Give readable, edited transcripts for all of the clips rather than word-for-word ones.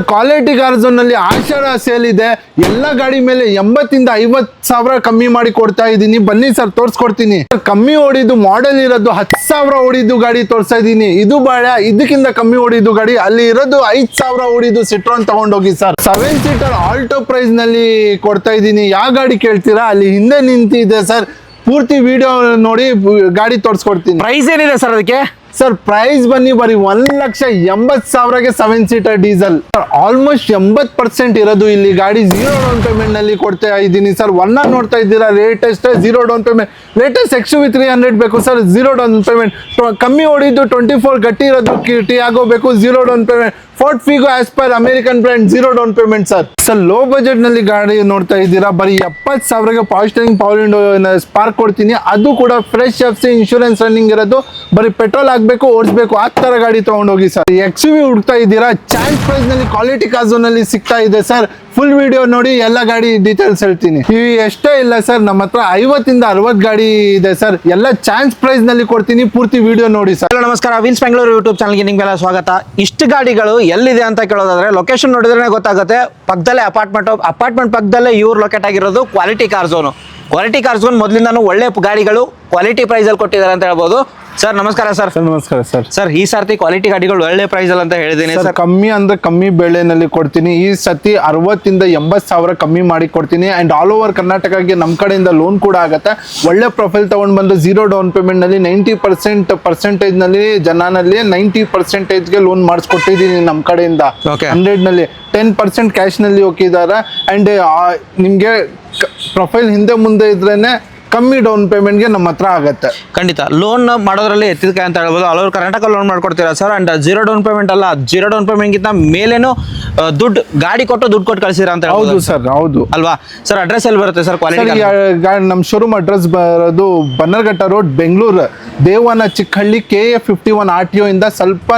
Quality car zone ನಲ್ಲಿ ಆಷಾಢ sale ಇದೆ. ಎಲ್ಲ ಗಾಡಿ ಮೇಲೆ 80,000 ಕಮ್ಮಿ ಮಾಡಿ ಕೊಡ್ತಾ ಇದ್ದೀನಿ. ಬನ್ನಿ ಸರ್ ತೋರ್ಸ್ಕೊಡ್ತೀನಿ. ಕಮ್ಮಿ ಓಡಿದ್ದು ಮಾಡೆಲ್ ಇರೋದು 10,000 ಓಡಿದ್ದು ಗಾಡಿ ತೋರ್ಸ್ತಾ ಇದ್ದೀನಿ. ಇದು ಬೇಡ, ಇದಕ್ಕಿಂತ ಕಮ್ಮಿ ಓಡಿದ್ದು ಗಾಡಿ ಅಲ್ಲಿ ಇರೋದು 5,000 ಓಡಿದ್ದು ಸಿಟ್ರಾನ್ ತಗೊಂಡೋಗಿ ಸರ್. 7 ಸೀಟರ್ ಆಲ್ಟೋ ಪ್ರೈಸ್ ನಲ್ಲಿ ಕೊಡ್ತಾ ಇದ್ದೀನಿ. ಯಾವ ಗಾಡಿ ಕೇಳ್ತೀರಾ, ಅಲ್ಲಿ ಹಿಂದೆ ನಿಂತಿದೆ ಸರ್. ಪೂರ್ತಿ ವಿಡಿಯೋ ನೋಡಿ ಗಾಡಿ ತೋರ್ಸ್ಕೊಡ್ತೀನಿ. ಪ್ರೈಸ್ ಏನಿದೆ ಸರ್ ಅದಕ್ಕೆ? ಸರ್ ಪ್ರೈಸ್ ಬನ್ನಿ ಬರೀ 1,80,000ಗೆ 7 ಸೀಟರ್ ಡೀಸೆಲ್. ಆಲ್ಮೋಸ್ಟ್ 80% ಇರೋದು ಇಲ್ಲಿ ಗಾಡಿ 0 ಡೌನ್ ಪೇಮೆಂಟ್ ನಲ್ಲಿ ಕೊಡ್ತಾ ಇದ್ದೀನಿ ಸರ್. ನೋಡ್ತಾ ಇದ್ದೀರಾ latest 0 down payment. Latest XUV 300 ಬೇಕು ಸರ್, 0 ಡೌನ್ ಪೇಮೆಂಟ್. ಕಮ್ಮಿ ಓಡಿದ್ದು 24 ಗಟ್ಟಿ ಇರೋದು ಟಿಯಾಗೋ ಬೇಕು, 0 down payment. Ford Figo Aspire American brand, 0 down payment sir. Sir low budget ನಲ್ಲಿ ಗಾಡಿ ನೋಡ್ತಾ ಇದ್ದೀರಾ, ಬರೀ 70,000ಗೆ power steering power window spark ಕೊಡ್ತೀನಿ. ಅದು ಕೂಡ ಫ್ರೆಶ್ FC ಇನ್ಶೂರೆನ್ಸ್ ರನ್ನಿಂಗ್ ಇರೋದು. ಬರೀ ಪೆಟ್ರೋಲ್ ಹಾಕ್ಬೇಕು, ಓಡಿಸ್ಬೇಕು, ಆ ತರ ಗಾಡಿ ತಗೊಂಡೋಗಿ ಸರ್. XUV ಹುಡುಕ್ತಾ ಇದ್ದೀರಾ, ಚಾನ್ಸ್ ಪ್ರೈಸ್ ನಲ್ಲಿ ಕ್ವಾಲಿಟಿ ಕಾರ್ ಝೋನ್ ನಲ್ಲಿ ಸಿಗ್ತಾ ಇದೆ ಸರ್. ಫುಲ್ ವಿಡಿಯೋ ನೋಡಿ, ಎಲ್ಲ ಗಾಡಿ ಡೀಟೇಲ್ಸ್ ಹೇಳ್ತೀನಿ. ಇವು ಎಷ್ಟೇ ಇಲ್ಲ ಸರ್, ನಮ್ಮ ಹತ್ರ 50ಇಂದ 60 ಗಾಡಿ ಇದೆ ಸರ್. ಎಲ್ಲ ಚಾನ್ಸ್ ಪ್ರೈಸ್ ನಲ್ಲಿ ಕೊಡ್ತೀನಿ, ಪೂರ್ತಿ ವಿಡಿಯೋ ನೋಡಿ ಸರ್. ನಮಸ್ಕಾರ, ವಿನ್ಸ್ ಬೆಂಗಳೂರು ಯೂಟ್ಯೂಬ್ ಚಾನಲ್ಗೆ ನಿಮ್ಗೆಲ್ಲ ಸ್ವಾಗತ. ಇಷ್ಟು ಗಾಡಿಗಳು ಎಲ್ಲಿದೆ ಅಂತ ಕೇಳೋದಾದ್ರೆ ಲೊಕೇಶನ್ ನೋಡಿದ್ರೆ ಗೊತ್ತಾಗುತ್ತೆ. ಪಕ್ಕದಲ್ಲೇ ಅಪಾರ್ಟ್ಮೆಂಟ್ ಪಕ್ಕದಲ್ಲೇ ಇವ್ರು ಲೊಕೇಟ್ ಆಗಿರೋದು quality car zone. Quality car zone ಮೊದಲಿಂದಾನು ಒಳ್ಳೆ ಗಾಡಿಗಳು ಕ್ವಾಲಿಟಿ ಪ್ರೈಸ್ ಅಲ್ಲಿ ಕೊಟ್ಟಿದ್ದಾರೆ ಅಂತ ಹೇಳ್ಬೋದು. ಸರ್ ನಮಸ್ಕಾರ ಸರ್. ನಮಸ್ಕಾರ ಸರ್. ಸರ್ ಈ ಸರ್ತಿ ಕ್ವಾಲಿಟಿ ಗಾಡಿಗಳು ಒಳ್ಳೆ ಪ್ರೈಸ್ ಅಲ್ಲಿ ಅಂತ ಹೇಳಿದ್ದೀನಿ ಸರ್. ಕಮ್ಮಿ ಅಂದ್ರೆ ಕಮ್ಮಿ ಬೆಲೆನಲ್ಲಿ ಕೊಡ್ತೀನಿ. ಈ ಸತಿ 60ಇಂದ 80,000 ಕಮ್ಮಿ ಮಾಡಿ ಕೊಡ್ತೀನಿ. ಅಂಡ್ ಆಲ್ ಓವರ್ ಕರ್ನಾಟಕಕ್ಕೆ ನಮ್ಮ ಕಡೆಯಿಂದ ಲೋನ್ ಕೂಡ ಆಗುತ್ತೆ. ಒಳ್ಳೆ ಪ್ರೊಫೈಲ್ ತಗೊಂಡ್ ಬಂದು 0 ಡೌನ್ ಪೇಮೆಂಟ್ ನಲ್ಲಿ 90% ನಲ್ಲಿ ಜನನಲ್ಲಿ 90%ಗೆ ಲೋನ್ ಮಾಡಿಸ್ಕೊಟ್ಟಿದ್ದೀನಿ ನಮ್ಮ ಕಡೆಯಿಂದ. 100 ನಲ್ಲಿ 10% ಕ್ಯಾಶ್ ನಲ್ಲಿ ಹೋಗಿದ್ದಾರೆ. ಅಂಡ್ ನಿಮ್ಗೆ ಪ್ರೊಫೈಲ್ ಹಿಂದೆ ಮುಂದೆ ಇದ್ರೇನೆ ಕಮ್ಮಿ ಡೌನ್ ಪೇಮೆಂಟ್ಗೆ ನಮ್ಮ ಹತ್ರ ಆಗುತ್ತೆ. ಖಂಡಿತ ಲೋನ್ ಮಾಡೋದ್ರಲ್ಲಿ ಎತ್ತಿದಕಾಯಿ ಅಂತ ಹೇಳ್ಬೋದು. ಆಲ್ ಓವರ್ ಕರ್ನಾಟಕ ಲೋನ್ ಮಾಡ್ಕೊಡ್ತೀರಾ ಸರ್. ಅಂಡ್ 0 ಡೌನ್ ಪೇಮೆಂಟ್ ಅಲ್ಲ, 0 ಡೌನ್ ಪೇಮೆಂಟ್ ಗಿಂತ ಮೇಲೇನು ದುಡ್ಡು ಗಾಡಿ ಕೊಟ್ಟು ದುಡ್ಡು ಕೊಟ್ಟು ಕಳಿಸಿರಾ ಅಂತ ಹೌದು ಸರ್, ಹೌದು ಅಲ್ವಾ ಸರ್. ಅಡ್ರೆಸ್ ಎಲ್ಲಿ ಬರುತ್ತೆ ಸರ್ ಕ್ವಾಲಿಟಿ? ನಮ್ಮ ಶೋರೂಮ್ ಅಡ್ರೆಸ್ ಬರೋದು ಬನ್ನರ್ಘಟ್ಟ ರೋಡ್, ಬೆಂಗಳೂರು, ದೇವನ ಚಿಕ್ಕಹಳ್ಳಿ, KA 51 RTO ಇಂದ ಸ್ವಲ್ಪ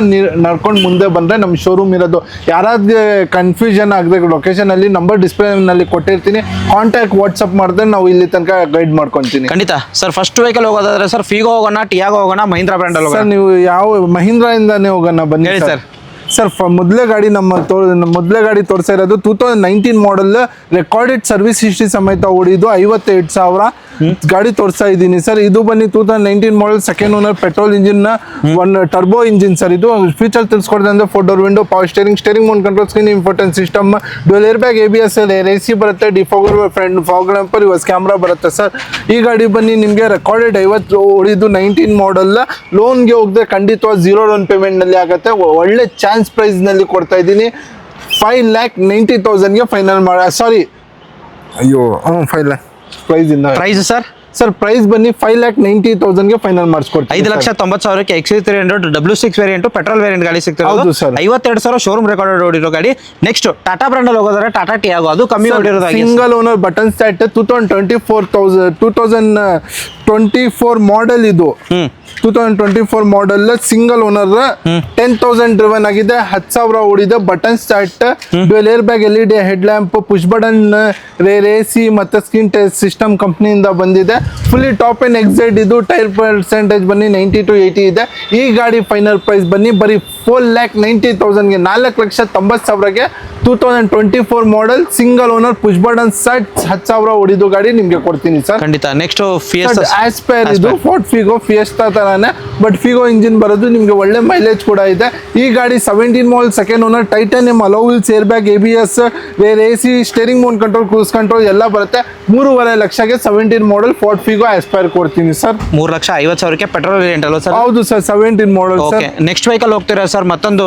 ನಡ್ಕೊಂಡು ಮುಂದೆ ಬಂದ್ರೆ ನಮ್ಮ ಶೋರೂಮ್ ಇರೋದು. ಯಾರಾದ್ರೂ ಕನ್ಫ್ಯೂಷನ್ ಆಗದೆ ಲೊಕೇಶನ್ ಅಲ್ಲಿ ನಂಬರ್ ಡಿಸ್ಪ್ಲೇ ನಲ್ಲಿ ಕೊಟ್ಟಿರ್ತೀನಿ, ಕಾಂಟ್ಯಾಕ್ಟ್ ವಾಟ್ಸ್ಆಪ್ ಮಾಡಿದ್ರೆ ನಾವು ಇಲ್ಲಿ ತನಕ ಗೈಡ್ ಮಾಡ್ಕೊಂಡು. ಖಂಡಿತ ಸರ್. ಫಸ್ಟ್ ವೆಹಿಕಲ್ ಹೋಗೋದಾದ್ರೆ ಸರ್ ಫಿಗೋ ಹೋಗೋಣ, ಟಿಯಾಗೋ ಹೋಗೋಣ, ಮಹೀಂದ್ರಾ ಬ್ರ್ಯಾಂಡ್ ಅಲ್ಲಿ ಹೋಗೋಣ? ನೀವು ಯಾವ ಮಹೀಂದ್ರಾ ಇಂದಾನೆ ಹೋಗೋಣ ಬನ್ನಿ ಸರ್. ಸರ್ ಮೊದಲೇ ಗಾಡಿ ಮೊದಲೇ ಗಾಡಿ ತೋರಿಸ್ತಾ ಇರೋದು 2019 ಮಾಡೆಲ್, ರೆಕಾರ್ಡೆಡ್ ಸರ್ವಿಸ್ ಹಿಸ್ಟ್ರಿ ಸಮೇತ ಓಡಿದ್ದು 52,000 ಗಾಡಿ ತೋರಿಸ್ತಾ ಇದ್ದೀನಿ ಸರ್. ಇದು ಬನ್ನಿ 2019 model, second owner, petrol engine, one turbo engine sir. ಇದು ಫೀಚರ್ ತಿಳಿಸ್ಕೊಡ್ದೆ ಅಂದ್ರೆ 4 door window, power steering mount control screen, important system, dual air bag, ABS, AC ಬರುತ್ತೆ, ಡಿಫಾಗರ್, ಫ್ರಂಟ್ ಫಾಗ್ ಲ್ಯಾಂಪರ್, ರಿವರ್ಸ್ ಕ್ಯಾಮ್ರಾ ಬರುತ್ತೆ ಸರ್. ಈ ಗಾಡಿ ಬನ್ನಿ ನಿಮಗೆ ರೆಕಾರ್ಡೆಡ್ 50 ಓಡಿದ್ದು 19 ಮಾಡೆಲ್. ಲೋನ್ಗೆ ಹೋಗದೆ ಖಂಡಿತವಾಗಿ 0 ಡೌನ್ ಪೇಮೆಂಟ್ ನಲ್ಲಿ ಆಗುತ್ತೆ. ಒಳ್ಳೆ ಚಾನ್ಸ್ ಪ್ರೈಸ್ ನಲ್ಲಿ ಕೊಡ್ತಾ ಇದ್ದೀನಿ. 5,90,000ಗೆ ಫೈನಲ್ ಮಾಡಿ. Sorry, 5 lakh price sir. Sir price ಬನ್ನಿ 5,90,000ಗೆ ಫೈನಲ್ ಮಾಡಿಸ್ಕೊಡ್ತೀನಿ. 5,90,000ಕ್ಕೆ XUV 300 W6 variant petrol variant ಗಾಡಿ ಸಿಗ್ತಿರೋದು. 52,000 ಶೋರೂಮ್ ರೆಕಾರ್ಡೆಡ್ ಓಡಿರೋ ಗಾಡಿ. ನೆಕ್ಸ್ಟ್ ಟಾಟಾ ಬ್ರಾಂಡ್ ಅಲ್ಲಿ ಹೋಗೋದಾದ್ರೆ ಟಾಟಾ ಟಿಯಾಗೋ, ಅದು ಕಮ್ಮಿ ಓಡಿರೋದು. Single owner button start 2024 model. ಇದು 2024 ಮಾಡೆಲ್ ಸಿಂಗಲ್ ಓನರ್, 10,000 ಡ್ರಿವನ್ ಆಗಿದೆ, 10,000 ಓಡಿದೆ. Button start, dual air bag, LED head lamp, push button, rear AC ಮತ್ತೆ ಸ್ಕ್ರೀನ್ ಟಚ್ ಸಿಸ್ಟಮ್ ಕಂಪ್ನಿಯಿಂದ ಬಂದಿದೆ. Fully top end Exide. ಇದು ಟೈರ್ ಪರ್ಸೆಂಟೇಜ್ ಬನ್ನಿ 90 to 80 ಇದೆ. ಈ ಗಾಡಿ ಫೈನಲ್ ಪ್ರೈಸ್ ಬನ್ನಿ ಬರೀ 4,90,000ಗೆ, 4,90,000ಗೆ 2024 model, single owner, push button start, 10,000 ಓಡಿದ್ದು ಗಾಡಿ ನಿಮ್ಗೆ ಕೊಡ್ತೀನಿ ಸರ್. ಖಂಡಿತ. Next Fiesta Aspire. ಇದು ಫೋರ್ಡ್ ಫಿಗೋ ಫಿಯೆಸ್ಟಾ ತರಾನೇ, ಬಟ್ ಫಿಗೋ ಇಂಜಿನ್ ಬರೋದು, ನಿಮ್ಗೆ ಒಳ್ಳೆ ಮೈಲೇಜ್ ಕೂಡ ಇದೆ. ಈ ಗಾಡಿ 17 model, second owner, titanium alloy wheels, air bag, ABS, rear AC, steering mount control, cruise control ಎಲ್ಲ ಬರುತ್ತೆ. 3.5 ಲಕ್ಷಕ್ಕೆ 17 ಮಾಡೆಲ್ ಫೋರ್ಡ್ ಫಿಗೋ ಆಸ್ಪೈರ್ ಕೊಡ್ತೀನಿ ಸರ್. 3,50,000ಕ್ಕೆ ಪೆಟ್ರೋಲ್ ವೇರಿಯಂಟ್ ಅಲ್ವಾ ಸರ್? ಹೌದು ಸರ್, 17 ಮಾಡೆಲ್. ನೆಕ್ಸ್ಟ್ ವೆಹಿಕಲ್ ಹೋಗ್ತೀರಾ ಸರ್? ಮತ್ತೊಂದು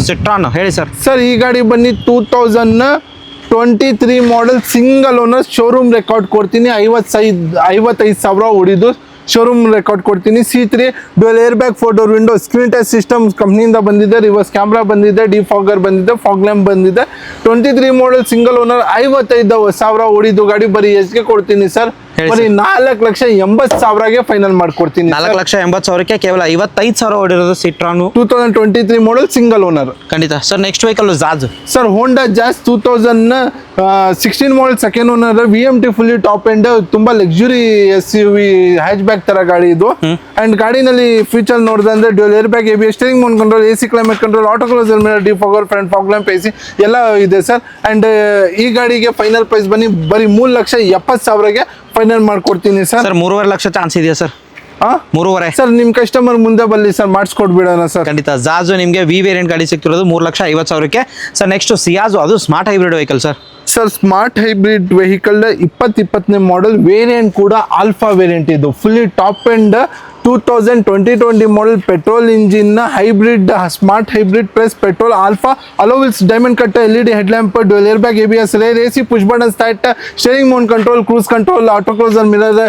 ಸಿಟ್ರಾನ್ ಹೇಳಿ ಸರ್. ಸರ್ ಈ ಗಾಡಿ ಬನ್ನಿ 2023 model, single owner, showroom record ಕೊಡ್ತೀನಿ. 55,000 ಓಡಿದ್ದು ಶೋರೂಮ್ ರೆಕಾರ್ಡ್ ಕೊಡ್ತೀನಿ. C3 dual air bag, 4 door window, screen touch system ಕಂಪ್ನಿಯಿಂದ ಬಂದಿದೆ, ರಿವರ್ಸ್ ಕ್ಯಾಮ್ರಾ ಬಂದಿದೆ, ಡಿಫಾಗರ್ ಬಂದಿದೆ, ಫಾಗ್ ಲ್ಯಾಂಪ್ ಬಂದಿದೆ. 23 ಮಾಡೆಲ್, ಸಿಂಗಲ್ ಓನರ್, 55,000 ಓಡಿದ್ದು ಗಾಡಿ ಬರೀ ಎಷ್ಟ್ಗೆ ಕೊಡ್ತೀನಿ ಸರ್? ಹೇಳಿ ಬರೀ 4,80,000ಗೆ ಫೈನಲ್ ಮಾಡ್ಕೊಡ್ತೀನಿ 4,80,000ಕ್ಕೆ ಕೇವಲ 55,000 ಓಡಿರೋದು ಸಿಟ್ರಾನು 2023 ಮಾಡಲ್ ಸಿಂಗಲ್ ಓನರ್. ಖಂಡಿತ sir. Next vehicle Jazz sir Honda Jazz 2016 model second owner VMT fully top end, ತುಂಬಾ ಲಕ್ಸುರಿ SUV ಹ್ಯಾಚ್ ಬ್ಯಾಕ್ ತರ ಗಾಡಿ ಇದು. ಅಂಡ್ ಗಾಡಿನಲ್ಲಿ ಫೀಚರ್ ನೋಡಿದ್ರೆ dual air bag, ABS, steering mount control, AC climate control, auto closer mirror, defogger, front fog lamp, AC ಎಲ್ಲ ಇದೆ sir. And ಈ ಗಾಡಿಗೆ ಫೈನಲ್ ಪ್ರೈಸ್ ಬನ್ನಿ ಬರೀ 3,70,000ಗೆ ಫೈನಲ್ ಮಾಡ್ಕೊಡ್ತೀನಿ ಸರ್. 3.5 ಲಕ್ಷ ಚಾನ್ಸ್ ಇದೆಯಾ ಸರ್? 3.5 ಸರ್ ನಿಮ್ ಕಸ್ಟಮರ್ ಮುಂದೆ ಬರಲಿ ಸರ್, ಮಾಡಿಸ್ಕೊಡ್ಬಿಡೋಣ ಸರ್. ಖಂಡಿತ. ಜಾಜು ನಿಮಗೆ ವಿ ವೇರಿಯಂಟ್ ಗಾಡಿ ಸಿಗ್ತಿರೋದು 3,50,000ಕ್ಕೆ ಸರ್. ನೆಕ್ಸ್ಟ್ ಸಿಯಾಜು, ಅದು smart hybrid vehicle sir. Sir smart hybrid vehicle 2020 model variant ಕೂಡ ಆಲ್ಫಾ ವೇರಿಯಂಟ್ ಇದು. Fully top end 2020 model petrol engine hybrid, smart hybrid plus petrol alpha alloy wheels, diamond cut, LED head lamp, dual air bag, ABS, rear, AC, push button start, steering mount control, cruise control, auto closer mirror,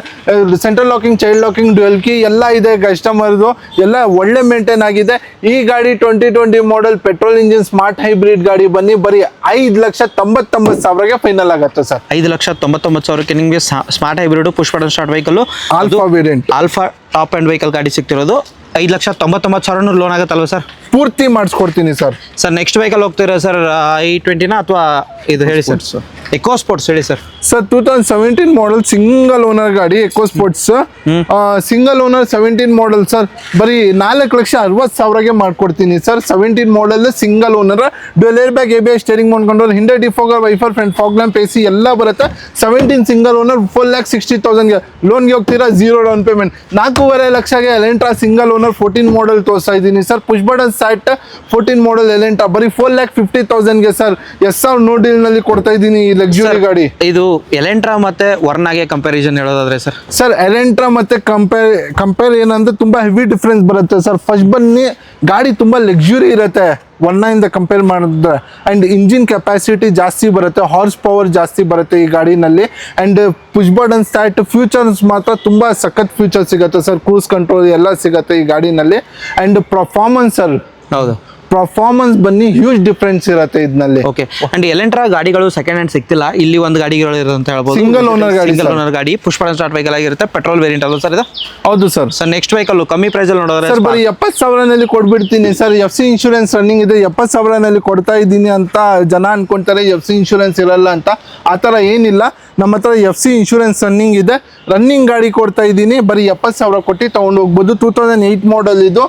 central locking, child locking, dual key ಎಲ್ಲ ಇದೆ ಕಸ್ಟಮರ್ದು. ಎಲ್ಲ ಒಳ್ಳೆ maintain ಆಗಿದೆ. ಈ ಗಾಡಿ 2020 model petrol engine smart hybrid ಗಾಡಿ ಬನ್ನಿ ಬರೀ 5,99,000ಗೆ ಫೈನಲ್ ಆಗುತ್ತೆ ಸರ್. 5,99,000ಕ್ಕೆ ನಿಮಗೆ smart hybrid push button start vehicle alpha variant, alpha top end vehicle ಗಾಡಿ ಸಿಗ್ತಿರೋದು 5,99,000 ಲೋನ್ ಆಗುತ್ತಲ್ವ ಸರ್? ಪೂರ್ತಿ ಮಾಡಿಸ್ಕೊಡ್ತೀನಿ ಸರ್. ಸರ್ ನೆಕ್ಸ್ಟ್ ವೆಹಿಕಲ್ ಹೋಗ್ತೀರಾ ಸರ್? i20 ಅಥವಾ ಇದು ಹೇಳಿ ಸರ್, ಎಕೋ ಸ್ಪೋರ್ಟ್ಸ್ ಹೇಳಿ sir. Sir 2017 model single owner ಗಾಡಿ Eco Sports, single owner 17 model sir. ಬರೀ 4,60,000ಗೆ ಮಾಡ್ಕೊಡ್ತೀನಿ sir. 17 model single owner, dual air bag, ABS, steering mount control, ಹಿಂದೆ defogger, wiper, front fog lamp, AC ಎಲ್ಲ ಬರುತ್ತೆ. 17 single owner 4,60,000ಗೆ ಲೋನ್ಗೆ ಹೋಗ್ತೀರಾ, 0 ಡೌನ್ ಪೇಮೆಂಟ್. 4.5 ಲಕ್ಷಗೆ ಎಲೆಂಟ್ರಾ ಸಿಂಗಲ್ ಓನರ್ 14 ಮಾಡಲ್ ತೋರಿಸ್ತಾ ಇದ್ದೀನಿ sir. Push button start 14 model Elantra ಬರೀ 4,50,000ಗೆ ಸರ್. SR ನೋ ಡೀಲ್ ನಲ್ಲಿ ಕೊಡ್ತಾ ಇದ್ದೀನಿ ಈ ಲಕ್ಸುರಿ ಗಾಡಿ. ಇದು ಎಲೆಂಟ್ರಾ ಮತ್ತೆ ವರ್ನಾಗೆ ಕಂಪ್ಯಾರಿಸನ್ ಹೇಳೋದಾದ್ರೆ ಸರ್? ಸರ್ ಎಲೆಂಟ್ರಾ ಮತ್ತೆ ಕಂಪೇರ್ ಏನಂದ್ರೆ ತುಂಬಾ ಹೆವಿ ಡಿಫ್ರೆನ್ಸ್ ಬರುತ್ತೆ ಸರ್. ಫಸ್ಟ್ ಬನ್ನಿ ಗಾಡಿ ತುಂಬಾ ಲಕ್ಸುರಿ ಇರುತ್ತೆ ವರ್ನಾಯಿಂದ ಕಂಪೇರ್ ಮಾಡಿದ್ರೆ. ಆ್ಯಂಡ್ ಇಂಜಿನ್ ಕೆಪಾಸಿಟಿ ಜಾಸ್ತಿ ಬರುತ್ತೆ, ಹಾರ್ಸ್ ಪವರ್ ಜಾಸ್ತಿ ಬರುತ್ತೆ ಈ ಗಾಡಿನಲ್ಲಿ. And push button start features ಮಾತ್ರ ತುಂಬ ಸಖತ್ ಫೀಚರ್ಸ್ ಸಿಗುತ್ತೆ ಸರ್. ಕ್ರೂಸ್ ಕಂಟ್ರೋಲ್ ಎಲ್ಲ ಸಿಗುತ್ತೆ ಈ ಗಾಡಿನಲ್ಲಿ. ಆ್ಯಂಡ್ ಪರ್ಫಾರ್ಮೆನ್ಸ್ ಸರ್, ಹೌದು ಪರ್ಫಾರ್ಮೆನ್ಸ್ ಬನ್ನಿ ಹ್ಯೂಜ್ ಡಿಫ್ರೆನ್ಸ್ ಇರುತ್ತೆ ಇದರಲ್ಲಿ. ಓಕೆ. ಅಂಡ್ ಎಲೆಂಟ್ರಾ ಗಾಡಿಗಳು ಸೆಕೆಂಡ್ ಹ್ಯಾಂಡ್ ಸಿಗ್ತಿಲ್ಲ, ಇಲ್ಲಿ ಒಂದು ಗಾಡಿಗಳು ಇರುತ್ತೆ ಅಂತ ಹೇಳ್ಬೋದು. ಸಿಂಗಲ್ ಓನರ್ ಗಾಡಿ, ಸಿಂಗಲ್ ಓನರ್ ಗಾಡಿ, ಪುಷ್ ಬಟನ್ ಸ್ಟಾರ್ಟ್ ವೆಹಿಕಲ್ ಆಗಿರುತ್ತೆ, ಪೆಟ್ರೋಲ್ ವೇರಿಯಂಟ್ ಅಲ್ವಾ ಸರ್ ಇದು? ಹೌದು ಸರ್. ಸರ್ ನೆಕ್ಸ್ಟ್ ವೆಹಿಕಲ್ ಕಮ್ಮಿ ಪ್ರೈಸ್ ಅಲ್ಲಿ ನೋಡೋದ್ರೆ ಸರ್ ಬರೀ 70,000ನಲ್ಲಿ ಕೊಡ್ಬಿಡ್ತೀನಿ ಸರ್. FC ಇನ್ಶೂರೆನ್ಸ್ ರನ್ನಿಂಗ್ ಇದೆ, 70,000ನಲ್ಲಿ ಕೊಡ್ತಾ ಇದ್ದೀನಿ ಅಂತ ಜನ ಅನ್ಕೊಂತಾರೆ FC ಇನ್ಶೂರೆನ್ಸ್ ಇರಲ್ಲ ಅಂತ. ಆ ಥರ ಏನಿಲ್ಲ, ನಮ್ಮ ಹತ್ರ FC ಇನ್ಶೂರೆನ್ಸ್ ರನ್ನಿಂಗ್ ಇದೆ. ರನ್ನಿಂಗ್ ಗಾಡಿ ಕೊಡ್ತಾ ಇದ್ದೀನಿ, ಬರೀ 70,000 ಕೊಟ್ಟು ತೊಗೊಂಡು ಹೋಗ್ಬೋದು. 2008 ಮಾಡಲ್ ಇದು,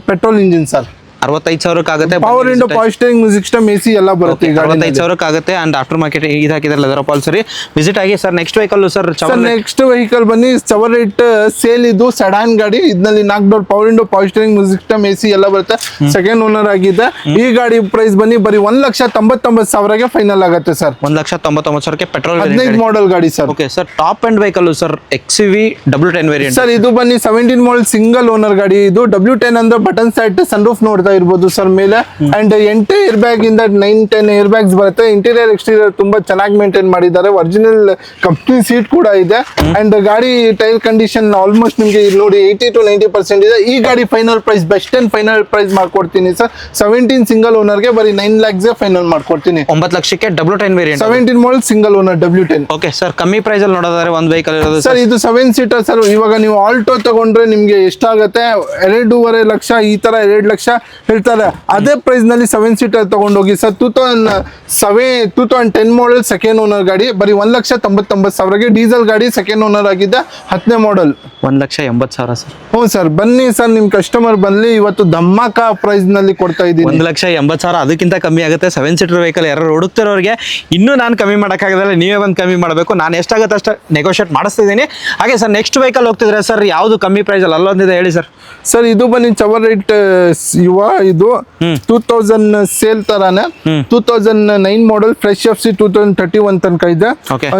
ಪೆಟ್ರೋಲ್ ಇಂಜಿನ್ ಸರ್. 65,000 ಆಗುತ್ತೆ. Power window, power steering, music system, AC ಎಲ್ಲ ಬರುತ್ತೆ ಈ ಗಾಡಿ. 65,000 ಆಗುತ್ತೆ. ಅಂಡ್ ಆಫ್ಟರ್ ಮಾರ್ಕೆಟ್ ಇದು ಹಾಕಿದ್ರೆ ಲೆದರ್ ಅಪಾಲ್ಸರಿ ವಿಸಿಟ್ ಆಗಿ. Sir next vehicle sir? Next vehicle ಬನ್ನಿ ಚವರೇಟ್ ಸೇಲ್, ಇದು ಸೆಡಾನ್ ಗಾಡಿ. ಇದರಲ್ಲಿ 4 door, power window, power steering, music system, AC ಎಲ್ಲ ಬರುತ್ತೆ. ಸೆಕೆಂಡ್ ಓನರ್ ಆಗಿದೆ. ಈ ಗಾಡಿ ಪ್ರೈಸ್ ಬನ್ನಿ ಬರೀ 1,99,000ಗೆ ಫೈನಲ್ ಆಗುತ್ತೆ ಸರ್. 1,99,000ಕ್ಕೆ ಪೆಟ್ರೋಲ್ 15 ಮಾಡಲ್ ಗಾಡಿ sir. Okay sir. Top end vehicle sir XUV W10 variant sir. ಇದು ಬನ್ನಿ 17 ಮಾಡಲ್ ಸಿಂಗಲ್ ಓನರ್ ಗಾಡಿ. ಇದು W10 ಅಂದ್ರೆ ಬಟನ್ ಸೆಟ್, ಸನ್ ರೂಫ್ ನೋಡ್ತಾ ಇರ್ಬೋದು ಸರ್ ಮೇಲೆ. ಅಂಡ್ 8 ಏರ್ ಬ್ಯಾಗ್ ಇಂದ 9-10 ಏರ್ ಬ್ಯಾಗ್ಸ್ ಬರುತ್ತೆ. ಇಂಟೀರಿಯರ್ ಎಕ್ಸ್ಟೀರಿಯರ್ ತುಂಬಾ ಚೆನ್ನಾಗಿ ಮೇಂಟೈನ್ ಮಾಡಿದ್ದಾರೆ. ಒರಿಜಿನಲ್ ಕಂಪ್ನಿ ಸೀಟ್ ಕೂಡ ಇದೆ. ಅಂಡ್ ಗಾಡಿ ಟೈರ್ ಕಂಡೀಷನ್ ಆಲ್ಮೋಸ್ಟ್ ನಿಮಗೆ ನೋಡಿ 80 to 90% ಇದೆ. ಈ ಗಾಡಿ final price best and final price ಮಾಡ್ಕೊಡ್ತೀನಿ ಸರ್. 17 ಸಿಂಗಲ್ ಓನರ್ಗೆ ಬರೀ 9 lakhsಗೆ ಫೈನಲ್ ಮಾಡ್ಕೊಡ್ತೀನಿ. 9 ಲಕ್ಷಕ್ಕೆ W10 variant, 17 model single owner W10. Okay sir. ಕಮ್ಮಿ ಪ್ರೈಸ್ ಅಲ್ಲಿ ನೋಡೋದಾದ್ರೆ ಒಂದು ವೆಹಿಕಲ್ ಇರೋದು ಸರ್, ಇದು 7 ಸೀಟರ್ ಸರ್. ಇವಾಗ ನೀವು ಆಲ್ಟೋ ತಗೊಂಡ್ರೆ ನಿಮ್ಗೆ ಎಷ್ಟಾಗುತ್ತೆ? 2.5 ಲಕ್ಷ, ಈ ತರ 2 ಲಕ್ಷ ಹೇಳ್ತಾರೆ. ಅದೇ ಪ್ರೈಸ್ ನಲ್ಲಿ 7 ಸೀಟರ್ ತಗೊಂಡೋಗಿ ಸರ್. 2010 ಮಾಡಲ್ ಸೆಕೆಂಡ್ ಓನರ್ ಗಾಡಿ ಬರೀ 1,99,000ಗೆ. ಡೀಸೆಲ್ ಗಾಡಿ, ಸೆಕೆಂಡ್ ಓನರ್ ಆಗಿದೆ, 10ನೇ ಮಾಡಲ್. 1,80,000 ಸರ್. ಹ್ಞೂ ಸರ್, ಬನ್ನಿ ಸರ್, ನಿಮ್ ಕಸ್ಟಮರ್ ಬನ್ನಿ. ಇವತ್ತು ಧಮಾಕ ಪ್ರೈಸ್ ನಲ್ಲಿ ಕೊಡ್ತಾ ಇದ್ದೀನಿ. 1,80,000 ಅದಕ್ಕಿಂತ ಕಮ್ಮಿ ಆಗುತ್ತೆ. 7 ಸೀಟರ್ ವೆಹಿಕಲ್ ಯಾರು ಹುಡುಕ್ತಿರೋರಿಗೆ ಇನ್ನೂ ನಾನು ಕಮ್ಮಿ ಮಾಡೋಕ್ಕಾಗಲ್ಲ, ನೀವೇ ಒಂದು ಕಮ್ಮಿ ಮಾಡಬೇಕು. ನಾನು ಎಷ್ಟಾಗುತ್ತೆ ಅಷ್ಟು ನೆಗೋಷಿಯೇಟ್ ಮಾಡಿಸ್ತಿದ್ದೀನಿ. ಹಾಗೆ ಸರ್ ನೆಕ್ಸ್ಟ್ ವೆಹಿಕಲ್ ಹೋಗ್ತಿದ್ರೆ ಸರ್, ಯಾವುದು ಕಮ್ಮಿ ಪ್ರೈಸ್ ಅಲ್ಲಿ ಅಲ್ಲೊಂದಿದೆ ಹೇಳಿ ಸರ್? ಸರ್ ಇದು ಬನ್ನಿ ಚವರೇಟ್ ಯುವ, ಇದು 2000 ಸೇಲ್ ತರಾನೆ. 2009 ಮಾಡಲ್, ಫ್ರೆಶ್ FC 2031 ತನಕ ಇದೆ.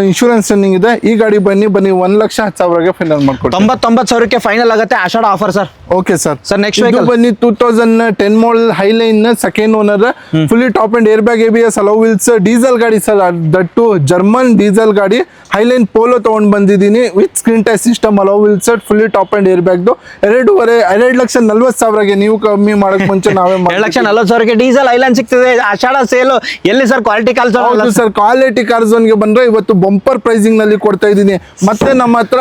ಇನ್ಶೂರೆನ್ಸ್ ರನ್ನಿಂಗ್ ಇದೆ. ಈ ಗಾಡಿ ಬನ್ನಿ 1,10,000ಗೆ ಫೈನಲ್ ಮಾಡ್ಕೊಡ್ತೀನಿ. 99,000ಕ್ಕೆ ಫೈನಲ್ ಆಗುತ್ತೆ. Ashadha offer sir. Okay sir. Sir next vehicle ಬನ್ನಿ 2010 model highline second owner, fully top end air bag, ABS, alloy wheels, diesel ಗಾಡಿ ಸರ್. ದಟ್ಟು ಜರ್ಮನ್ ಡೀಸೆಲ್ ಗಾಡಿ. ಹೈಲೈನ್ ಪೋಲೋ ತಗೊಂಡ್ ಬಂದಿದ್ದೀನಿ with screen touch system, alloy wheels, fully top end air ಬ್ಯಾಗ್ದು. 2,40,000ಗೆ ನೀವು ಕಮ್ಮಿ ಮಾಡಕ್ ಮುಂಚೆ ಮುಂಚೆ ನಾವೇ 2,40,000 ಡೀಸೆಲ್ ಐಲ್ಯಾಂಡ್ ಸಿಗ್ತದೆ, ಆಷಾಢ ಸೇಲು. ಎಲ್ಲಿ ಸರ್ ಕ್ವಾಲಿಟಿ ಕಾಲ್ ಹೌದು ಸರ್, ಕ್ವಾಲಿಟಿ ಕಾರ್ ಝೋನ್ಗೆ ಬಂದ್ರೆ ಇವತ್ತು ಬಂಪರ್ ಪ್ರೈಸಿಂಗ್ ನಲ್ಲಿ ಕೊಡ್ತಾ ಇದ್ದೀನಿ. ಮತ್ತೆ ನಮ್ಮ ಹತ್ರ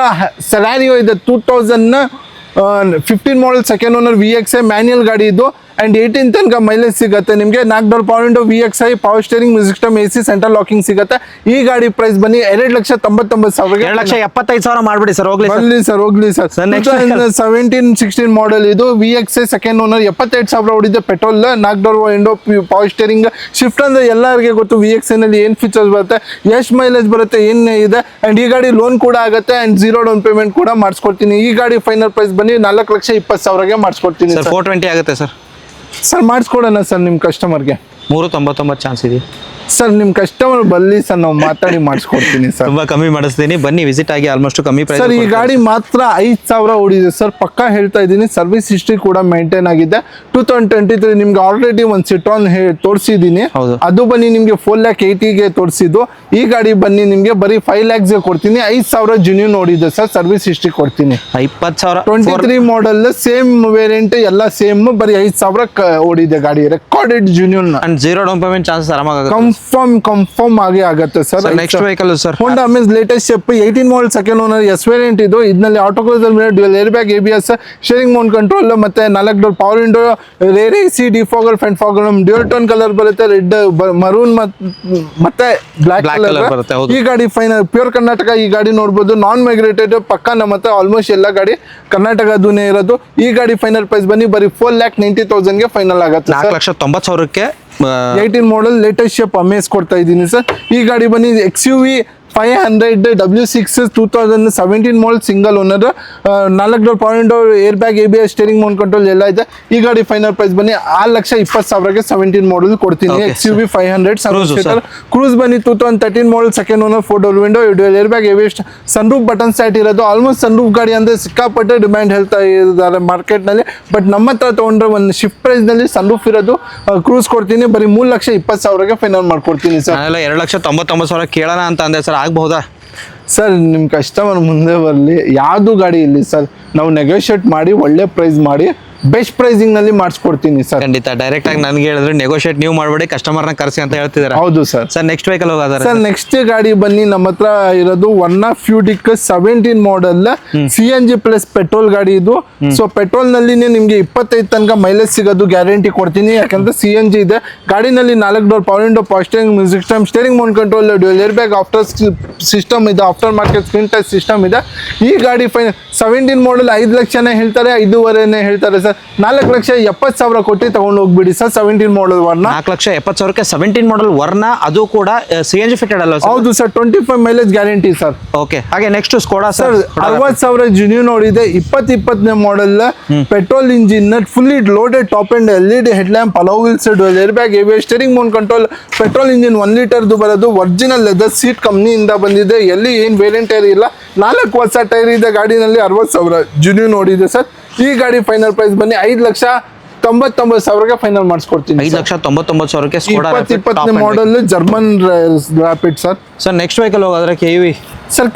ಸೆಲಾರಿಯೋ ಇದೆ 2015 ಮಾಡಲ್ ಸೆಕೆಂಡ್ ಓನರ್ VXI ಮ್ಯಾನ್ಯಲ್ ಗಾಡಿ ಇದು. ಅಂಡ್ 18 ತನಕ ಮೈಲೇಜ್ ಸಿಗುತ್ತೆ ನಿಮಗೆ. 4 power window VXI, power steering, music system, AC, central locking ಸಿಗುತ್ತೆ. ಈ ಗಾಡಿ ಪ್ರೈಸ್ ಬನ್ನಿ 2,99,000. 2,75,000 ಮಾಡ್ಬಿಡಿ ಸರ್. ಹೋಗ್ಲಿ ಸರ್. 17-16 ಮಾಡಲ್ ಇದು VXI ಸೆಕೆಂಡ್ ಓನರ್, 72,000 ಹೊಡಿದೆ. Petrol, 4 window, power steering, shift ಅಂದ್ರೆ ಎಲ್ಲರಿಗೆ ಗೊತ್ತು VXI ನಲ್ಲಿ ಏನ್ ಫೀಚರ್ಸ್ ಬರುತ್ತೆ, ಎಷ್ಟು ಮೈಲೇಜ್ ಬರುತ್ತೆ, ಏನ್ ಇದೆ. ಅಂಡ್ ಈ ಗಾಡಿ ಲೋನ್ ಕೂಡ ಆಗುತ್ತೆ ಅಂಡ್ 0 ಡೌನ್ ಪೇಮೆಂಟ್ ಕೂಡ ಮಾಡಿಸ್ಕೊಡ್ತೀನಿ. ಈ ಗಾಡಿ ಫೈನಲ್ ಪ್ರೈಸ್ ಬನ್ನಿ 4,20,000ಗೆ ಮಾಡಿಸ್ಕೊಡ್ತೀನಿ. 420 ಆಗುತ್ತೆ ಸರ್. ಸರ್ ಮಾಡಿಸ್ಕೊಡೋಣ ಸರ್ ನಿಮ್ಮ ಕಸ್ಟಮರ್ಗೆ. 399 ಚಾನ್ಸ್ ಇದೆ ಸರ್. ನಿಮ್ಮ ಕಸ್ಟಮರ್ ಬಲ್ಲಿ ಸರ್, ನಾವು ಮಾತಾಡಿ ಮಾಡಿಸ್ಕೊಡ್ತೀನಿ ಸರ್. ತುಂಬಾ ಕಮ್ಮಿ ಮಾಡಿಸ್ತೀನಿ, ಬನ್ನಿ ವಿಸಿಟ್ ಆಗಿ. ಆಲ್ಮೋಸ್ಟ್ ಕಮ್ಮಿ ಪ್ರೈಸ್ ಸರ್. ಈ ಗಾಡಿ ಮಾತ್ರ 5,000 ಓಡಿದೆ ಸರ್, ಪಕ್ಕಾ ಹೇಳ್ತಾ ಇದ್ದೀನಿ. ಸರ್ವಿಸ್ ಹಿಸ್ಟ್ರಿ ಕೂಡ ಮೇಂಟೈನ್ ಆಗಿದೆ. 2023 ನಿಮ್ಗೆ ಆಲ್ರೆಡಿ ಒಂದು ಸಿಟ್ರಾನ್ ತೋರಿಸಿದ್ದೀನಿ, ಅದು ಬನ್ನಿ ನಿಮ್ಗೆ 4,80,000ಗೆ ತೋರಿಸಿದ್ದು. ಈ ಗಾಡಿ ಬನ್ನಿ ನಿಮ್ಗೆ ಬರೀ 5 lakhsಗೆ ಕೊಡ್ತೀನಿ. 5,000 ಜೆನ್ಯೂನ್ ಓಡಿದೆ ಸರ್, ಸರ್ವಿಸ್ ಹಿಸ್ಟ್ರಿ ಕೊಡ್ತೀನಿ. 20,000 23 ಮಾಡಲ್ ಸೇಮ್ ವೇರಿಯಂಟ್ ಎಲ್ಲ ಸೇಮ್, ಬರೀ 5,000 ಓಡಿದೆ ಗಾಡಿ, recorded genuine. 0 down payment chances ಆರಾಮಾಗುತ್ತೆ. ಕನ್ಫರ್ಮ್ ಆಗಿ ಆಗುತ್ತೆ sir. Next vehicle sir, Honda Amaze latest step 18 model second owner S variant ಇದು. ಇದರಲ್ಲಿ auto cruiser mirror, dual air bag, ABS, steering mount control, ಮತ್ತೆ 4 door power window, rear AC, defogger, front fogger, dual tone colour ಬರುತ್ತೆ, red, maroon ಮತ್ತೆ black colour ಬರುತ್ತೆ. ಈ ಗಾಡಿ final pure Karnataka. ಈ ಗಾಡಿ ನೋಡಬಹುದು, ನಾನ್ ಮೈಗ್ರೇಟೆಡ್ ಪಕ್ಕ. ನಮ್ಮ ಹತ್ರ ಆಲ್ಮೋಸ್ಟ್ ಎಲ್ಲ ಗಾಡಿ ಕರ್ನಾಟಕದೂನೇ ಇರೋದು. ಈ ಗಾಡಿ ಫೈನಲ್ ಪ್ರೈಸ್ ಬನ್ನಿ ಬರೀ 4,90,000ಗೆ ಫೈನಲ್ ಆಗುತ್ತೆ. 4,90,000ಕ್ಕೆ 18 ಮಾಡಲ್ ಲೇಟೆಸ್ಟ್ ಶೇಪ್ ಅಮೇಸ್ ಕೊಡ್ತಾ ಇದ್ದೀನಿ ಸರ್. ಈ ಗಾಡಿ ಬನ್ನಿ XUV 500 W6 2017 model single owner, 4 door power window, air bag, ABS, steering mount control ಎಲ್ಲ ಇದೆ. ಈ ಗಾಡಿ ಫೈನಲ್ ಪ್ರೈಸ್ ಬನ್ನಿ 6,20,000ಗೆ 17 ಮಾಡಲ್ ಕೊಡ್ತೀನಿ. XUV 500 7 ಕ್ರೂಸ್ ಬನ್ನಿ 2013 ಮಾಡಲ್ second owner, 4 door window, air bag, ABS, sunroof button start ಇರೋದು. ಆಲ್ಮೋಸ್ಟ್ ಸನ್ರೂಫ್ ಗಾಡಿ ಅಂದ್ರೆ ಸಿಕ್ಕಾಪಟ್ಟೆ ಡಿಮ್ಯಾಂಡ್ ಹೇಳ್ತಾ ಇದ್ದಾರೆ ಮಾರ್ಕೆಟ್ ನಲ್ಲಿ. ಬಟ್ ನಮ್ಮ ಹತ್ರ ತಗೊಂಡ್ರೆ ಒಂದು ಶಿಫ್ಟ್ ಪ್ರೈಸ್ ನಲ್ಲಿ ಸನ್ರೂಫ್ ಇರೋದು ಕ್ರೂಸ್ ಕೊಡ್ತೀನಿ. ಬರೀ 3,20,000ಗೆ ಫೈನಲ್ ಮಾಡ್ಕೊಡ್ತೀನಿ ಸರ್. 2,99,000 ಕೇಳೋಣ ಅಂತ ಅಂದೆ ಸರ್, ಆಗ್ಬಹುದಾ ಸರ್? ನಿಮ್ಮ ಕಸ್ಟಮರ್ ಮುಂದೆ ಬರಲಿ, ಯಾವುದು ಗಾಡಿ ಇಲ್ಲಿ ಸರ್, ನಾವು ನೆಗೋಷಿಯೇಟ್ ಮಾಡಿ ಒಳ್ಳೆ ಪ್ರೈಸ್ ಮಾಡಿ ಬೆಸ್ಟ್ ಪ್ರೈಸಿಂಗ್ ನಲ್ಲಿ ಮಾಡಿಸ್ಕೊಡ್ತೀನಿ ಸರ್. ಖಂಡಿತ. ಡೈರೆಕ್ಟ್ ಆಗಿ ನನಗೆ ಹೇಳಿದ್ರೆ ನೆಗೋಷಿಯೇಟ್ ನೀವು ಮಾಡಬೇಡಿ, ಕಸ್ಟಮರ್ನ ಕರೆಸಿ ಅಂತ ಹೇಳ್ತಿದ್ದಾರೆ. ಹೌದು ಸರ್. ಸರ್ ನೆಕ್ಸ್ಟ್ ವೆಹಿಕಲ್ ಹೋಗೋದಾದ್ರೆ ಸರ್, ನೆಕ್ಸ್ಟ್ ಗಾಡಿ ಬನ್ನಿ ನಮ್ಮ ಹತ್ರ ಇರೋದು Fudic 17 ಮಾಡಲ್ CNG ಪ್ಲಸ್ ಪೆಟ್ರೋಲ್ ಗಾಡಿ ಇದು. ಸೊ ಪೆಟ್ರೋಲ್ ನಲ್ಲಿ ನಿಮ್ಗೆ 25 ತನಕ ಮೈಲೇಜ್ ಸಿಗೋದು ಗ್ಯಾರಂಟಿ ಕೊಡ್ತೀನಿ, ಯಾಕಂದ್ರೆ CNG ಇದೆ. ಗಾಡಿನಲ್ಲಿ 4 door power window, power steering, music system, steering mount control, dual air bag, after system ಇದೆ, after market screen touch system ಇದೆ. ಈ ಗಾಡಿ 17 ಮಾಡಲ್ 5 ಲಕ್ಷನೇ ಹೇಳ್ತಾರೆ, 5.5 ಹೇಳ್ತಾರೆ ಸರ್. 4,70,000 ಕೊಟ್ಟು ತಗೊಂಡು ಹೋಗ್ಬಿಡಿ ಸರ್. 17 ಮಾಡಲ್ ವರ್ನ 4,70,000ಕ್ಕೆ 17 ಮಾಡಲ್ ವರ್ನ, ಅದು ಕೂಡ CNG ಫಿಟೆಡ್ ಅಲ್ಲ? ಹೌದು sir, 25 mileage guarantee sir. Okay. ಹಾಗೆ ನೆಕ್ಸ್ಟ್ ಸ್ಕೋಡಾ ಸರ್, 60,000 ಜೆನ್ಯೂನ್ ನೋಡಿದೆ. 2020 model petrol engine, fully loaded top and LED head lamp, hello wheels, dual air bag, ABS, steering mount control, petrol engine 1 ಲೀಟರ್ದು ಬರೋದು, original leather seat ಕಂಪ್ನಿಯಿಂದ ಬಂದಿದೆ. ಎಲ್ಲಿ ಏನು variant tyre ಇಲ್ಲ, 4 ಹೊಸ tyre ಇದೆ ಗಾಡಿನಲ್ಲಿ. 60,000 genuine ನೋಡಿದೆ sir. ಈ ಗಾಡಿ ಫೈನಲ್ ಪ್ರೈಸ್ ಬನ್ನಿ 5,99,000ಗೆ ಫೈನಲ್ ಮಾಡಿಸ್ಕೊಡ್ತೀನಿ. 5,99,000ಕ್ಕೆ 2020 model German Rapid sir. Sir next vehicle ಹೋಗೋದ್ರೆ KUV. Sir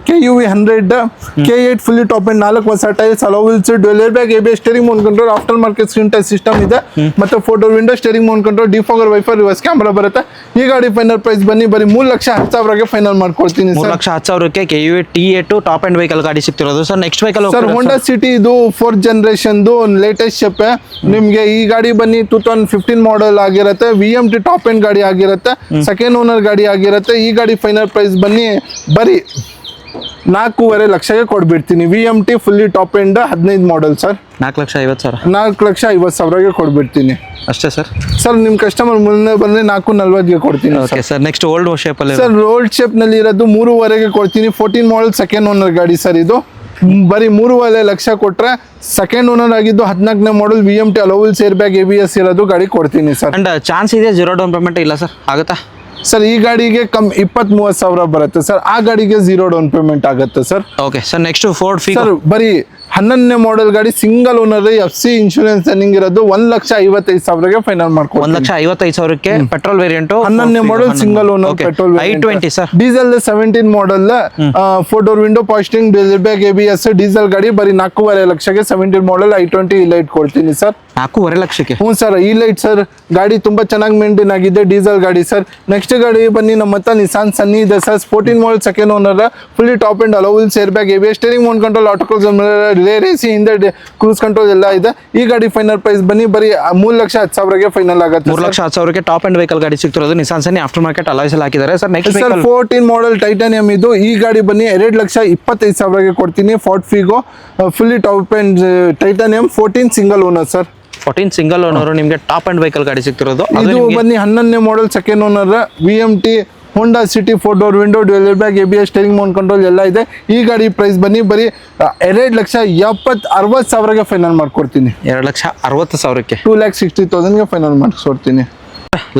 KUV 100 K8 fully top end 4 ಹೊಸ tyres, alloy wheels, dual air bag, ABS, steering mount control, after market screen touch system ಇದೆ. ಮತ್ತೆ 4 door window, steering mount control, defogger, wiper, reverse camera ಬರುತ್ತೆ. ಈ ಗಾಡಿ final price ಬನ್ನಿ ಬರೀ 3,10,000ಗೆ final ಮಾಡ್ಕೊಡ್ತೀನಿ ಸರ್. 3,10,000ಕ್ಕೆ KUV T8 top end vehicle ಗಾಡಿ ಸಿಗ್ತಿರೋದು. Sir next vehicle sir, Honda City ಇದು 4th ಜನರೇಷನ್ ಲೇಟೆಸ್ಟ್ ಶೇಪ್. ನಿಮ್ಗೆ ಈ ಗಾಡಿ ಬನ್ನಿ 2015 ಮಾಡಲ್ ಆಗಿರುತ್ತೆ, VMT ಟಾಪ್ ಅಂಡ್ ಗಾಡಿ ಆಗಿರುತ್ತೆ, ಸೆಕೆಂಡ್ ಓನರ್ ಗಾಡಿ ಆಗಿರುತ್ತೆ. ಈ ಗಾಡಿ ಫೈನಲ್ ಪ್ರೈಸ್ ಬನ್ನಿ ಬರೀ 4.5 ಲಕ್ಷಕ್ಕೆ ಕೊಡ್ಬಿಡ್ತೀನಿ. VMT fully top end 15 model sir. 4,50,000. 4,50,000ಗೆ ಕೊಡ್ಬಿಡ್ತೀನಿ ಅಷ್ಟೇ ಸರ್. ಸರ್, ನಿಮ್ಮ ಕಸ್ಟಮರ್ ಮುಂದೆ ಬಂದ್ರೆ 4,40ಗೆ ಕೊಡ್ತೀನಿ. Okay sir. Next old shape ಅಲ್ಲಿ ಸರ್, ಓಲ್ಡ್ ಶೇಪ್ ನಲ್ಲಿ ಇರೋದು 3.5ಗೆ ಕೊಡ್ತೀನಿ. 14 ಮಾಡಲ್ ಸೆಕೆಂಡ್ ಓನರ್ ಗಾಡಿ ಸರ್. ಇದು ಬರೀ 3.5 ಲಕ್ಷ ಕೊಟ್ರೆ ಸೆಕೆಂಡ್ ಓನರ್ ಆಗಿದ್ದು 14ನೇ ಮಾಡಲ್ VMT hello wheels, air bag, ABS ಇರೋದು ಗಾಡಿ ಕೊಡ್ತೀನಿ ಸರ್. ಅಂಡ್ ಚಾನ್ಸ್ ಇದೆ 0 ಡೌನ್ ಪೇಮೆಂಟ್ ಇಲ್ಲ ಸರ್, ಆಗುತ್ತಾ? ಸರ್, ಈ ಗಾಡಿಗೆ 20,30,000 ಬರುತ್ತೆ ಸರ್. ಆ ಗಾಡಿಗೆ 0 ಡೌನ್ ಪೇಮೆಂಟ್ ಆಗುತ್ತೆ sir. Okay sir. Next Ford sir, ಬರೀ 11ನೇ ಮಾಡೆಲ್ ಗಾಡಿ single owner FC insurance running ಇರೋದು 1,55,000 ಫೈನಲ್ ಮಾಡ್ಕೊಂಡು 1,55,000ಕ್ಕೆ ಪೆಟ್ರೋಲ್ ವೇರಿಯಂಟ್ 11ನೇ model single owner petrol i20 sir diesel 17 model 4 door window ಪಾಸ್ಟಿಂಗ್ ಬ್ಯಾಗ್ ABS ಡೀಸೆಲ್ ಗಾಡಿ ಬರೀ 4.5 ಲಕ್ಷಕ್ಕೆ 17 ಮಾಡೆಲ್ i20 ಲೈಟ್ ಕೊಡ್ತೀನಿ ಸರ್ 4.5 ಲಕ್ಷಕ್ಕೆ. ಹ್ಞೂ ಸರ್ ಈ ಲೈಟ್ ಸರ್ ಗಾಡಿ ತುಂಬಾ ಚೆನ್ನಾಗಿ ಮೇಂಟೈನ್ ಆಗಿದೆ ಡೀಸೆಲ್ ಗಾಡಿ ಸರ್. ನೆಕ್ಸ್ಟ್ ಗಾಡಿ ಬನ್ನಿ ನಮ್ಮ ಹತ್ರ ನಿಸಾನ್ ಸನ್ನಿ ಇದೆ sir 14 model second owner fully top end alloy wheels air bag ABS steering mount control auto cruise rear AC ಹಿಂದೆ ಕ್ರೂಸ್ ಕಂಟ್ರೋಲ್ ಎಲ್ಲ ಇದೆ. ಈ ಗಾಡಿ ಫೈನಲ್ ಪ್ರೈಸ್ ಬನ್ನಿ ಬರೀ 3,10,000ಗೆ ಫೈನಲ್ ಆಗುತ್ತೆ. 3,10,000ಕ್ಕೆ ಟಾಪ್ ಅಂಡ್ ವೆಹಿಕಲ್ ಗಾಡಿ ಸಿಗ್ತಿರೋದು Nissan Sunny after market alloys ಅಲ್ಲಿ ಹಾಕಿದ್ದಾರೆ sir. Next sir 14 model titanium ಇದು. ಈ ಗಾಡಿ ಬನ್ನಿ 2,25,000ಗೆ ಕೊಡ್ತೀನಿ. Ford Figo fully top end titanium 14 single owner sir. 14 single owner ನಿಮಗೆ ಟಾಪ್ ಅಂಡ್ ವೆಹಿಕಲ್ ಗಾಡಿ ಸಿಗ್ತಿರೋದು. ಇದು ಬನ್ನಿ 11ನೇ model second owner VMT Honda City 4 door window dual bag ABS steering mount control ಎಲ್ಲ ಇದೆ. ಈ ಗಾಡಿ ಪ್ರೈಸ್ ಬನ್ನಿ ಬರೀ 2,60,000ಗೆ ಫೈನಲ್ ಮಾಡ್ಕೊಡ್ತೀನಿ. 2,60,000ಕ್ಕೆ 2,60,000ಗೆ ಫೈನಲ್ ಮಾಡಿಸ್ಕೊಡ್ತೀನಿ.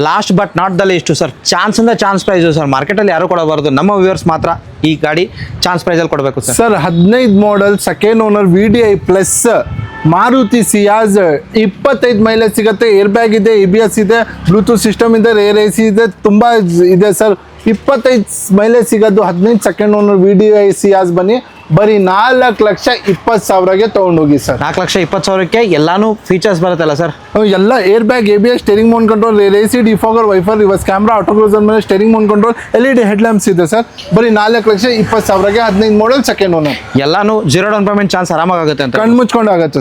Last but not the least sir, chance ಇಂದ ಚಾನ್ಸ್ ಪ್ರೈಸ್ ಸರ್. ಮಾರ್ಕೆಟಲ್ಲಿ ಯಾರು ಕೊಡಬಾರ್ದು, ನಮ್ಮ ವ್ಯೂವರ್ಸ್ ಮಾತ್ರ ಈ ಗಾಡಿ ಚಾನ್ಸ್ ಪ್ರೈಸಲ್ಲಿ ಕೊಡಬೇಕು sir. Sir 15 model second owner VDI plus Maruti ಸಿಯಾಜ್ 25 mileage ಸಿಗುತ್ತೆ. ಏರ್ ಬ್ಯಾಗ್ ಇದೆ, ABS ಇದೆ, ಬ್ಲೂಟೂತ್ ಸಿಸ್ಟಮ್ ಇದೆ, ರೇರ್ AC ಇದೆ, ತುಂಬ ಇದೆ ಸರ್. 25 ಮೈಲೇಜ್ ಸಿಗೋದು 15 ಸೆಕೆಂಡ್ ಓನರ್ VDI ಸಿಯಾಜ್ ಬನ್ನಿ ಬರೀ 4,20,000ಗೆ ತೊಗೊಂಡೋಗಿ ಸರ್. 4,20,000ಕ್ಕೆ ಎಲ್ಲಾನು ಫೀಚರ್ಸ್ ಬರುತ್ತಲ್ಲ ಸರ್? ಎಲ್ಲ air bag ABS steering mount control rear AC defogger wiper reverse camera auto cruiser ಮೇಲೆ steering mount control LED head lamps ಇದೆ ಸರ್. ಬರೀ 4,20,000ಗೆ 15 ಮಾಡೆಲ್ ಸೆಕೆಂಡ್ ಓನರ್. ಎಲ್ಲಾನು 0 ಡೌನ್ ಪೇಮೆಂಟ್ ಚಾನ್ಸ್ ಆರಾಮಾಗುತ್ತೆ ಅಂತ ಕಣ್ಣು ಮುಚ್ಕೊಂಡು ಆಗುತ್ತೆ.